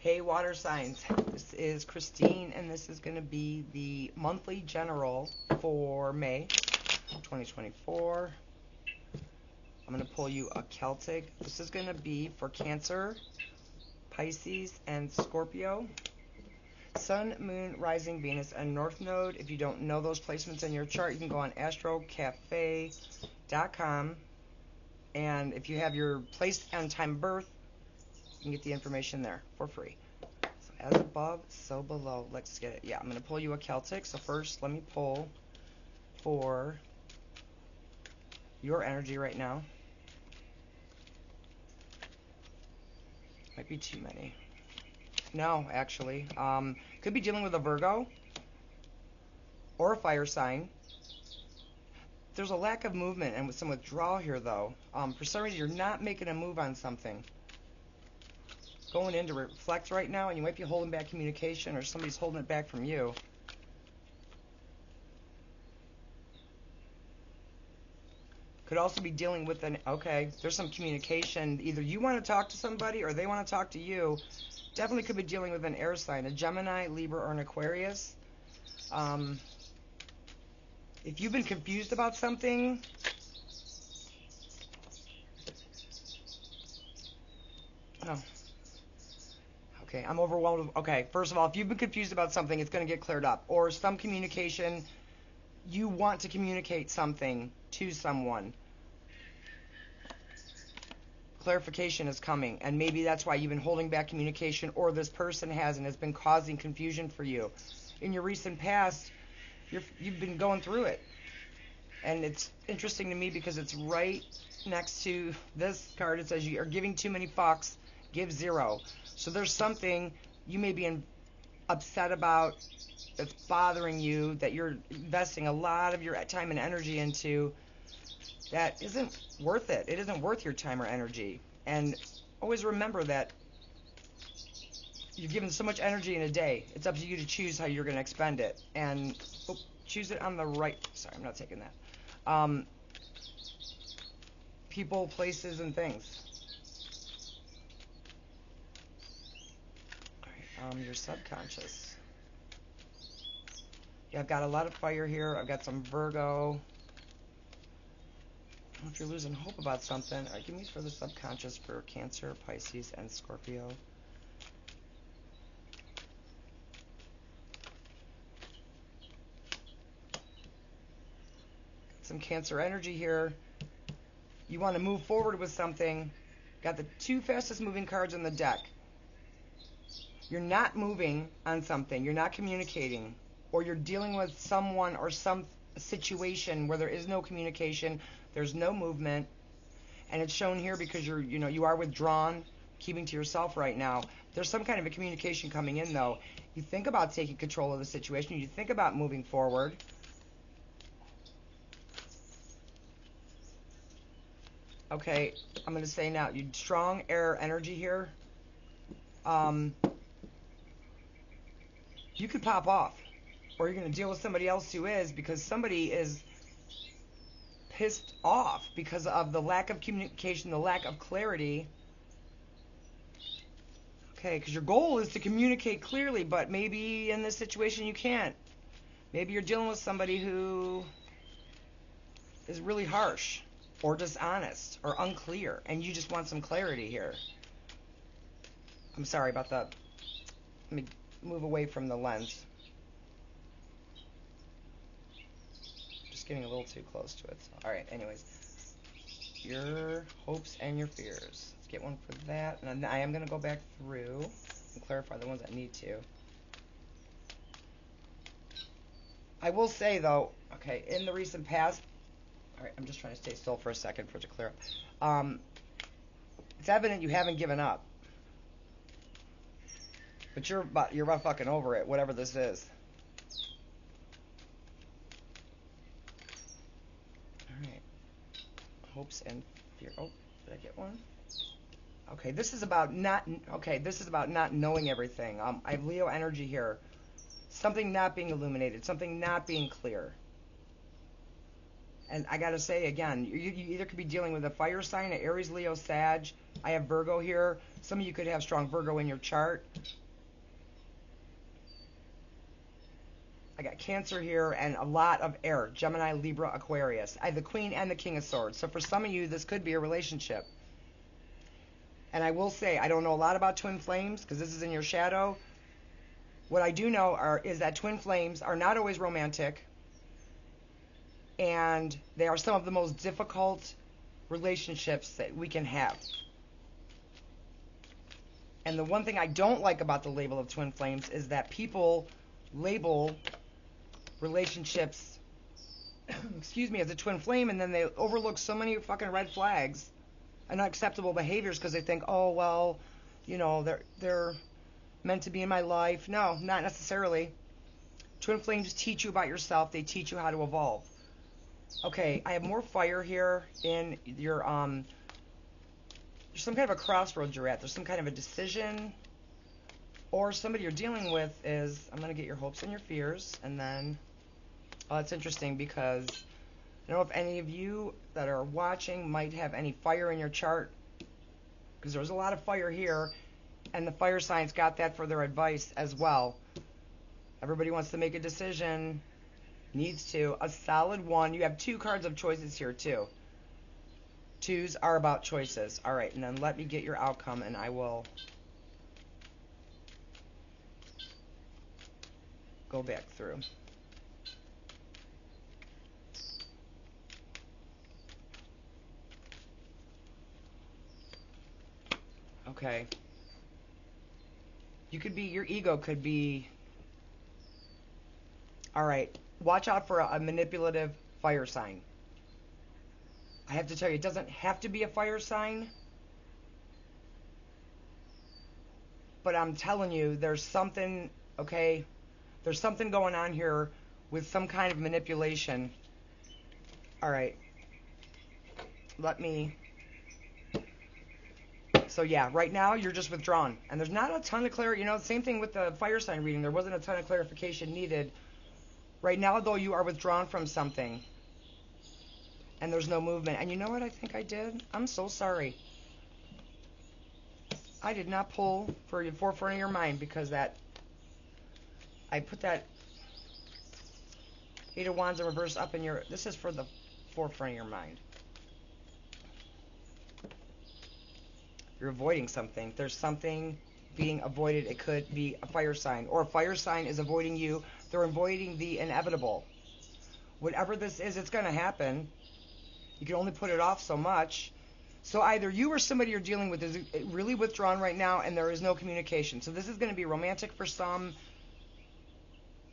Hey, water signs. This is Christine, and this is going to be the monthly general for May 2024. I'm going to pull you a Celtic. This is going to be for Cancer, Pisces, and Scorpio. Sun, Moon, Rising, Venus, and North Node. If you don't know those placements in your chart, you can go on astrocafe.com. And if you have your place and time of birth, you can get the information there for free. So as above, so below. Let's get it. Yeah, I'm going to pull you a Celtic. So first, let me pull for your energy right now. Might be too many. No, actually. Could be dealing with a Virgo or a fire sign. There's a lack of movement and with some withdrawal here, though. For some reason, you're not making a move on something. Going in to reflect right now, and you might be holding back communication, or somebody's holding it back from you. Could also be dealing with there's some communication. Either you want to talk to somebody or they want to talk to you. Definitely could be dealing with an air sign, a Gemini, Libra, or an Aquarius. If you've been confused about something, okay, I'm overwhelmed. Okay, first of all, if you've been confused about something, it's going to get cleared up. Or some communication, you want to communicate something to someone. Clarification is coming, and maybe that's why you've been holding back communication, or this person has, and has been causing confusion for you. In your recent past, you've been going through it. And it's interesting to me because it's right next to this card. It says you are giving too many fucks, give zero. So there's something you may be upset about that's bothering you, that you're investing a lot of your time and energy into, that isn't worth it. It isn't worth your time or energy. And always remember that you've given so much energy in a day. It's up to you to choose how you're going to expend it. And choose it on the right. Sorry, I'm not taking that. People, places, and things. All right, your subconscious. Yeah, I've got a lot of fire here. I've got some Virgo. I don't know if you're losing hope about something. All right, give me for the subconscious for Cancer, Pisces, and Scorpio. Some Cancer energy here. You want to move forward with something. Got the two fastest moving cards in the deck. You're not moving on something. You're not communicating. Or you're dealing with someone or some situation where there is no communication, there's no movement, and it's shown here because you are withdrawn, keeping to yourself right now. There's some kind of a communication coming in, though. You think about taking control of the situation. You think about moving forward. Okay, I'm going to say now, you strong air energy here. You could pop off, or you're going to deal with somebody else who is, because somebody is pissed off because of the lack of communication, the lack of clarity. Okay, because your goal is to communicate clearly, but maybe in this situation you can't. Maybe you're dealing with somebody who is really harsh, or dishonest, or unclear, and you just want some clarity here. I'm sorry about that. Let me move away from the lens. Just getting a little too close to it. So, alright, anyways. Your hopes and your fears. Let's get one for that. And I am going to go back through and clarify the ones that need to. I will say, though, okay, in the recent past, alright, I'm just trying to stay still for a second for it to clear up. It's evident you haven't given up. But you're about fucking over it, whatever this is. Alright. Hopes and fear. Oh, did I get one? Okay, this is about not knowing everything. I have Leo energy here. Something not being illuminated, something not being clear. And I got to say again, you either could be dealing with a fire sign, an Aries, Leo, Sag. I have Virgo here. Some of you could have strong Virgo in your chart. I got Cancer here and a lot of air. Gemini, Libra, Aquarius. I have the Queen and the King of Swords. So for some of you, this could be a relationship. And I will say, I don't know a lot about twin flames because this is in your shadow. What I do know is that twin flames are not always romantic. And they are some of the most difficult relationships that we can have. And the one thing I don't like about the label of twin flames is that people label relationships excuse me, as a twin flame, and then they overlook so many fucking red flags and unacceptable behaviors because they think, oh well, you know, they're meant to be in my life. No, not necessarily. Twin flames teach you about yourself. They teach you how to evolve. Okay, I have more fire here in your there's some kind of a crossroads you're at. There's some kind of a decision, or somebody you're dealing with is, I'm going to get your hopes and your fears, and then, it's interesting because I don't know if any of you that are watching might have any fire in your chart, because there's a lot of fire here, and the fire signs got that for their advice as well. Everybody wants to make a decision, needs to. A solid one. You have 2 cards of choices here too. 2s are about choices. All right, and then let me get your outcome, and I will go back through. Okay. You could be, your ego could be, all right, watch out for a manipulative fire sign. I have to tell you, it doesn't have to be a fire sign, but I'm telling you, there's something, okay, there's something going on here with some kind of manipulation. All right, let me, so yeah, right now you're just withdrawn, and there's not a ton of clarity. You know, same thing with the fire sign reading. There wasn't a ton of clarification needed. Right now, though, you are withdrawn from something, and there's no movement. And you know what I think I did? I'm so sorry. I did not pull for your forefront of your mind, because I put that 8 of Wands in reverse up in your, this is for the forefront of your mind. You're avoiding something. There's something being avoided. It could be a fire sign, or a fire sign is avoiding you. They're avoiding the inevitable. Whatever this is, it's going to happen. You can only put it off so much. So either you or somebody you're dealing with is really withdrawn right now, and there is no communication. So this is going to be romantic for some.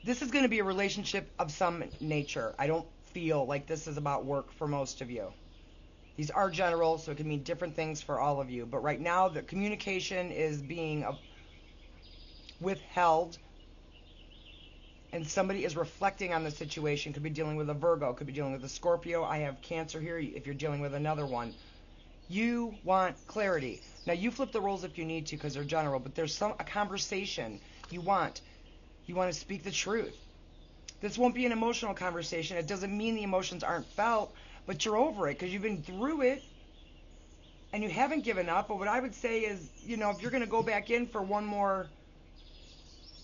This is going to be a relationship of some nature. I don't feel like this is about work for most of you. These are general, so it can mean different things for all of you. But right now, the communication is being withheld, and somebody is reflecting on the situation. Could be dealing with a Virgo, could be dealing with a Scorpio. I have Cancer here if you're dealing with another one. You want clarity. Now, you flip the roles if you need to because they're general, but there's a conversation you want. You want to speak the truth. This won't be an emotional conversation. It doesn't mean the emotions aren't felt, but you're over it because you've been through it and you haven't given up. But what I would say is, you know, if you're going to go back in for one more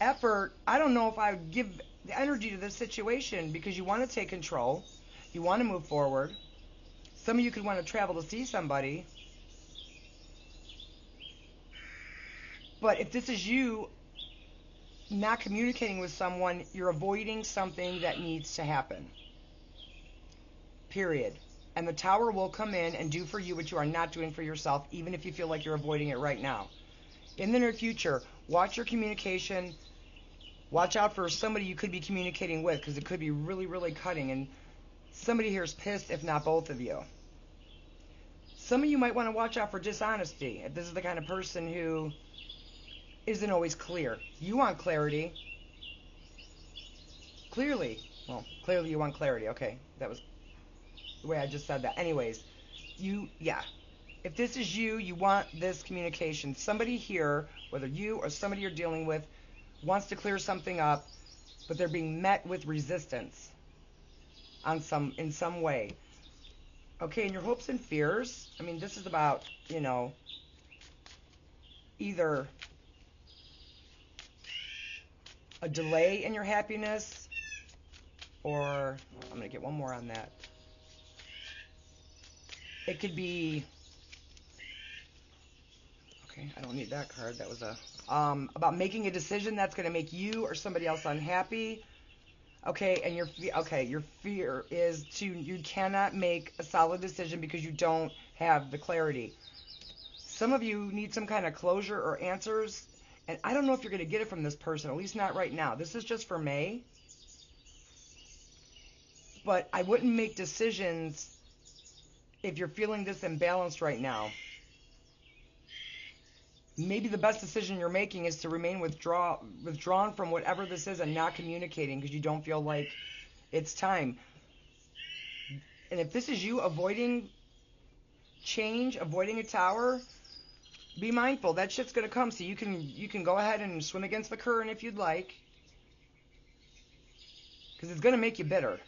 effort, I don't know if I would give the energy to this situation, because you want to take control. You want to move forward. Some of you could want to travel to see somebody. But if this is you not communicating with someone, you're avoiding something that needs to happen. Period. And the Tower will come in and do for you what you are not doing for yourself, even if you feel like you're avoiding it right now. In the near future, watch your communication. Watch out for somebody you could be communicating with, because it could be really, really cutting. And somebody here is pissed, if not both of you. Some of you might want to watch out for dishonesty, if this is the kind of person who isn't always clear. You want clarity. Clearly. Well, clearly you want clarity. Okay, that was the way I just said that. Anyways, yeah. If this is you, you want this communication. Somebody here, whether you or somebody you're dealing with, wants to clear something up, but they're being met with resistance. in some way. Okay, and your hopes and fears, I mean, this is about, either a delay in your happiness, or I'm going to get one more on that. It could be, okay, I don't need that card. That was about making a decision that's going to make you or somebody else unhappy. Okay, and your fear is you cannot make a solid decision because you don't have the clarity. Some of you need some kind of closure or answers, and I don't know if you're going to get it from this person, at least not right now. This is just for May. But I wouldn't make decisions if you're feeling this imbalanced right now. Maybe the best decision you're making is to remain withdrawn from whatever this is and not communicating because you don't feel like it's time. And if this is you avoiding change, avoiding a tower, be mindful. That shit's going to come. So you can go ahead and swim against the current if you'd like, because it's going to make you bitter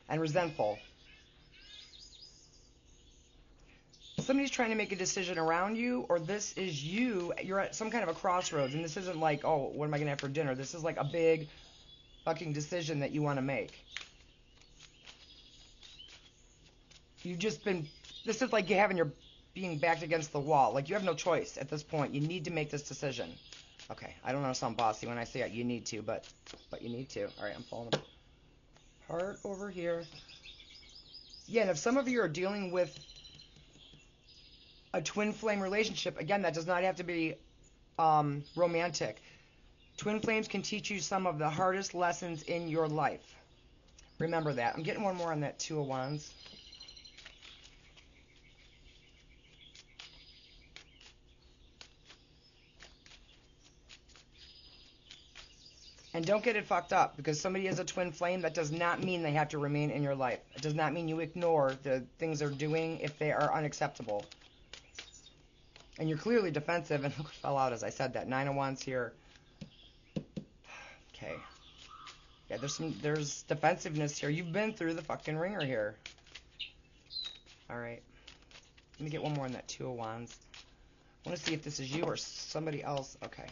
and resentful. Somebody's trying to make a decision around you, or this is you. You're at some kind of a crossroads, and this isn't like, oh, what am I going to have for dinner? This is like a big fucking decision that you want to make. This is like you having your being backed against the wall. Like you have no choice at this point. You need to make this decision. Okay, I don't know, sound bossy when I say it. You need to, but you need to. All right, I'm falling apart over here. Yeah, and if some of you are dealing with a twin flame relationship, again, that does not have to be romantic. Twin flames can teach you some of the hardest lessons in your life. Remember that. I'm getting one more on that Two of Wands. And don't get it fucked up, because somebody is a twin flame. That does not mean they have to remain in your life. It does not mean you ignore the things they're doing if they are unacceptable. And you're clearly defensive, and look what fell out as I said that. Nine of Wands here. Okay. Yeah, there's defensiveness here. You've been through the fucking ringer here. Alright. Let me get one more on that Two of Wands. I want to see if this is you or somebody else. Okay.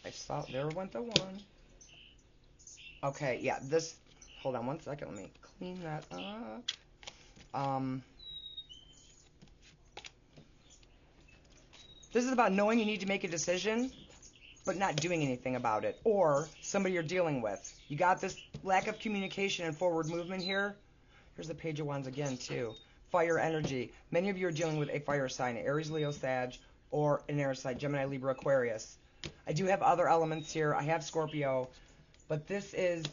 I saw, there went the one. Okay, yeah, this, hold on one second, let me clean that up. This is about knowing you need to make a decision, but not doing anything about it, or somebody you're dealing with. You got this lack of communication and forward movement here. Here's the Page of Wands again, too. Fire energy. Many of you are dealing with a fire sign, Aries, Leo, Sag, or an air sign, Gemini, Libra, Aquarius. I do have other elements here. I have Scorpio, but this is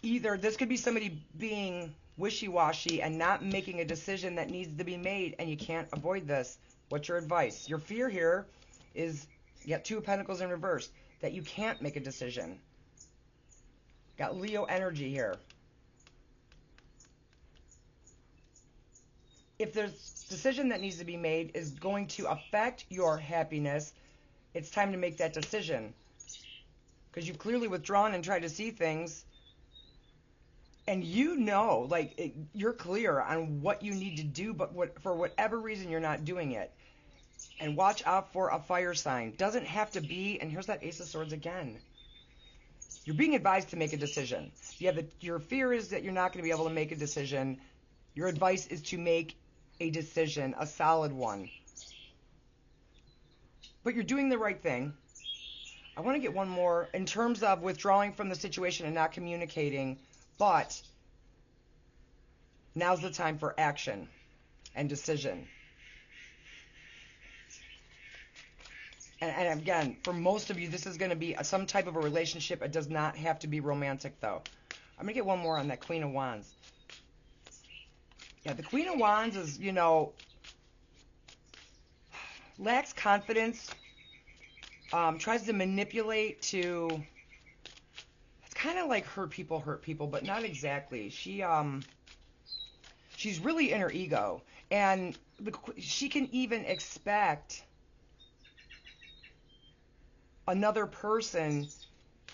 either, this could be somebody being wishy-washy and not making a decision that needs to be made, and you can't avoid this. What's your advice? Your fear here is, you got Two of Pentacles in reverse, that you can't make a decision. Got Leo energy here. If there's a decision that needs to be made is going to affect your happiness, it's time to make that decision. Because you've clearly withdrawn and tried to see things, and you're clear on what you need to do, but for whatever reason you're not doing it. And watch out for a fire sign. Doesn't have to be, and here's that Ace of Swords again. You're being advised to make a decision. Your fear is that you're not going to be able to make a decision. Your advice is to make a decision, a solid one. But you're doing the right thing. I want to get one more in terms of withdrawing from the situation and not communicating, but now's the time for action and decision. And again, for most of you, this is going to be some type of a relationship. It does not have to be romantic, though. I'm going to get one more on that Queen of Wands. Yeah, the Queen of Wands is, lacks confidence, tries to manipulate to, it's kind of like hurt people, but not exactly. She's really in her ego, and she can even expect another person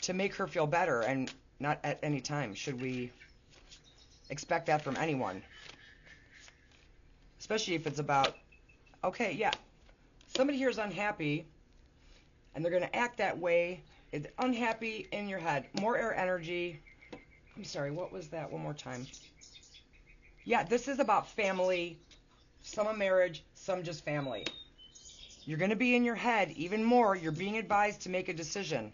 to make her feel better, and not at any time should we expect that from anyone. Especially if it's about, okay, yeah, somebody here is unhappy, and they're going to act that way. It's unhappy in your head. More air energy. I'm sorry, what was that? One more time. Yeah, this is about family. Some a marriage, some just family. You're going to be in your head even more. You're being advised to make a decision.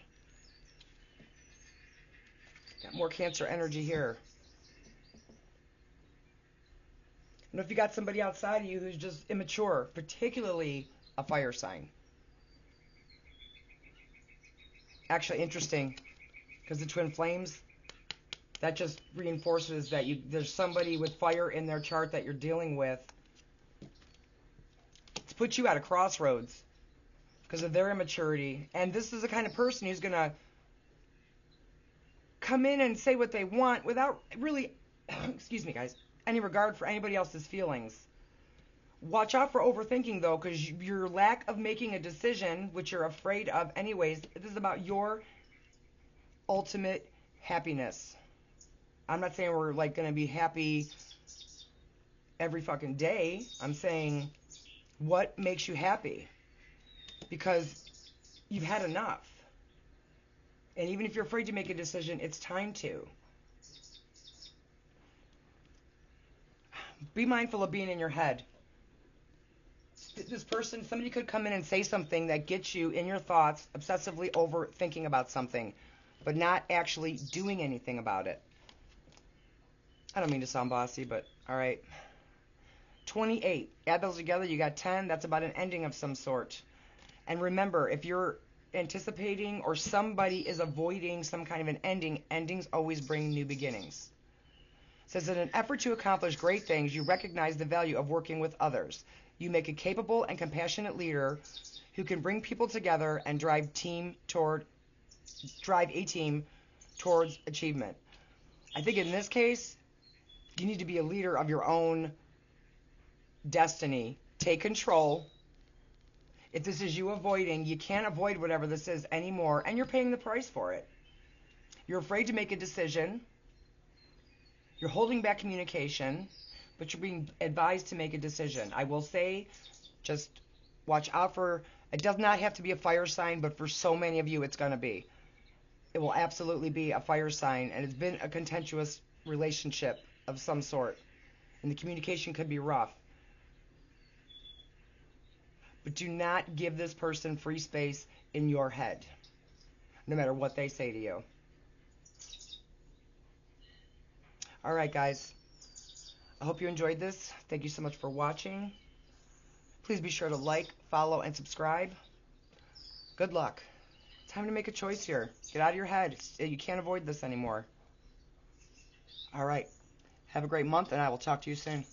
Got more Cancer energy here. And if you got somebody outside of you who's just immature, particularly a fire sign. Actually, interesting, because the twin flames, that just reinforces that there's somebody with fire in their chart that you're dealing with. It's put you at a crossroads because of their immaturity. And this is the kind of person who's going to come in and say what they want without really, excuse me guys, any regard for anybody else's feelings. Watch out for overthinking though, because your lack of making a decision, which you're afraid of anyways, this is about your ultimate happiness. I'm not saying we're like going to be happy every fucking day. I'm saying what makes you happy, because you've had enough. And even if you're afraid to make a decision, it's time to. Be mindful of being in your head. This person, somebody could come in and say something that gets you in your thoughts, obsessively overthinking about something, but not actually doing anything about it. I don't mean to sound bossy, but all right. 28. Add those together, you got 10. That's about an ending of some sort. And remember, if you're anticipating or somebody is avoiding some kind of an ending, endings always bring new beginnings. It says, in an effort to accomplish great things, you recognize the value of working with others. You make a capable and compassionate leader who can bring people together and drive a team towards achievement. I think in this case, you need to be a leader of your own destiny. Take control. If this is you avoiding, you can't avoid whatever this is anymore, and you're paying the price for it. You're afraid to make a decision. You're holding back communication, but you're being advised to make a decision. I will say, just watch out for, it does not have to be a fire sign, but for so many of you, it's going to be. It will absolutely be a fire sign, and it's been a contentious relationship of some sort, and the communication could be rough. But do not give this person free space in your head, no matter what they say to you. All right, guys. I hope you enjoyed this. Thank you so much for watching. Please be sure to like, follow, and subscribe. Good luck. Time to make a choice here. Get out of your head. You can't avoid this anymore. All right. Have a great month, and I will talk to you soon.